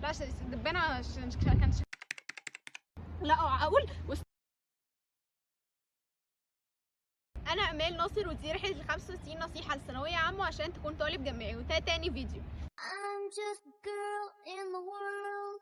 لا دبانه كان لا اقول انا امال ناصر، ودي رحله ال 65 نصيحه لثانويه عامه عشان تكون طالب جامعي، وده تاني فيديو. I'm just a girl in the world.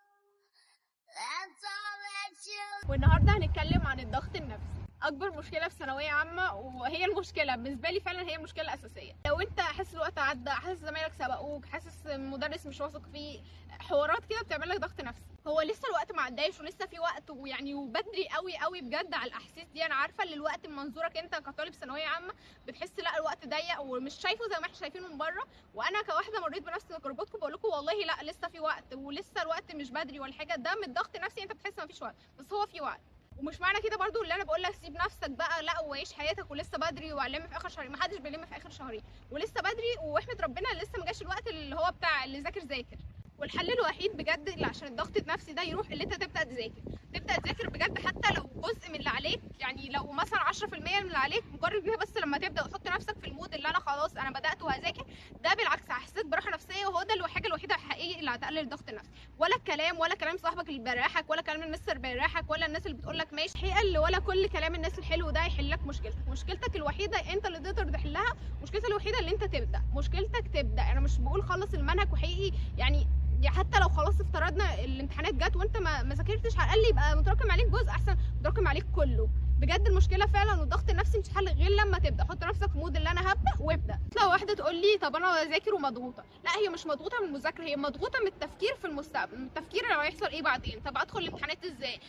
That's all that you. والنهارده هنتكلم عن الضغط النفسي، اكبر مشكله في ثانويه عامه، وهي المشكله بالنسبه لي فعلا، هي المشكله الاساسيه. لو انت حاسس الوقت عدى، حاسس زمايلك سبقوك، حاسس المدرس مش واثق فيه، حوارات كده بتعمل لك ضغط نفسي. هو لسه الوقت ما عداش ولسه في وقت، ويعني وبدري قوي قوي بجد على الاحاسيس دي. انا عارفه ان الوقت من منظورك انت كطالب ثانويه عامه بتحس لا الوقت ضيق ومش شايفه زي ما احنا شايفينه من بره، وانا كواحده مريت بنفس تجربتكم بقول لكم والله لا لسه في وقت، ولسه الوقت مش بدري ولا حاجه. ده من الضغط النفسي، انت بتحس ما فيش وقت، بس هو في وقت. ومش معنى كده برضو اللي انا بقول لك سيب نفسك بقى لا وعيش حياتك ولسه بدري وهنلم في اخر شهرين. ما حدش بيلم في اخر شهرين، ولسه بدري، واحمد ربنا لسه ما جاش الوقت اللي هو بتاع اللي ذاكر. والحل الوحيد بجد اللي عشان الضغط النفسي ده يروح اللي انت تبدا تذاكر بجد، حتى لو جزء من اللي عليك، يعني لو مثلا 10% من اللي عليك مقارن بيها. بس لما تبدا وتحط نفسك في المود اللي انا خلاص انا بدات وهذاكر، ده بالعكس هيحسسك براحه نفسيه، وهو ده الحاجه الوحيده الحقيقيه اللي هتقلل الضغط النفسي. ولا كلام صاحبك اللي بيريحك، ولا كلام المستر بيريحك، ولا الناس اللي بتقول لك ماشي حقيقه، ولا كل كلام الناس الحلو ده هيحل لك مشكلتك الوحيده انت اللي تقدر تحلها. مشكلتك الوحيده اللي انت تبدا. انا مش بقول خلص المنهج وحقيقي يعني حتى لو خلاص افترضنا الامتحانات جت وانت ما ذاكرتش، على الاقل يبقى متراكم عليك جزء احسن متراكم عليك كله. بجد المشكله فعلا والضغط النفسي مش حل غير لما تبدا. حط نفسك في مود اللي انا هبدا وابدا. لو واحده تقول لي طب انا بذاكر ومضغوطه، لا هي مش مضغوطه من المذاكره، هي مضغوطه من التفكير في المستقبل، من التفكير لو هيحصل ايه بعدين، طب ادخل الامتحانات ازاي،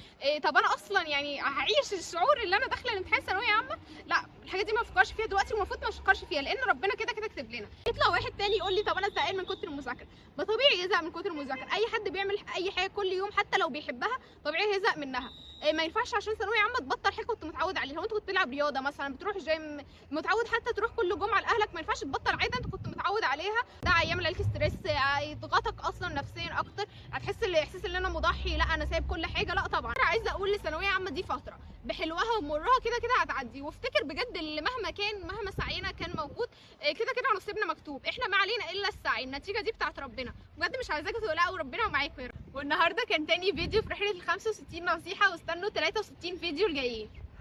طب انا اصلا يعني هعيش الشعور اللي انا داخله الامتحان ثانويه عامه. لا الحاجات دي ما افكرش فيها دلوقتي، المفروض ما افكرش فيها، لان ربنا كده كتب لنا. يطلع واحد تاني يقول لي طب انا زهقان من كتر المذاكره. ما طبيعي يزهق من كتر المذاكره، اي حد بيعمل اي حاجه كل يوم حتى لو بيحبها طبيعي هيزهق منها. ما ينفعش عشان ثانويه عامه تبطل حاجه كنت متعود عليها. لو انت كنت بتلعب رياضه مثلا، بتروح جيم، متعود حتى تروح كل جمعه لاهلك، ما ينفعش تبطل عاده انت كنت متعود عليها. ده ايام عليك ستريس، هيضغطك اصلا نفسيا اكتر، هتحس الاحساس اللي انا مضحي، لا انا سايب كل حاجه. لا طبعا عايزه اقول الثانويه عامه دي فتره بحلوها ومرها كده هتعدي. وافتكر بجد اللي مهما سعينا كان موجود، كده نصيبنا مكتوب، احنا ما علينا الا السعي، النتيجه دي بتاعت ربنا. بجد مش عايزاكم تقلقوا، ربنا معاكم يا رب. والنهارده كان تاني فيديو في رحله ال 65 نصيحه، واستنوا 63 فيديو الجايين.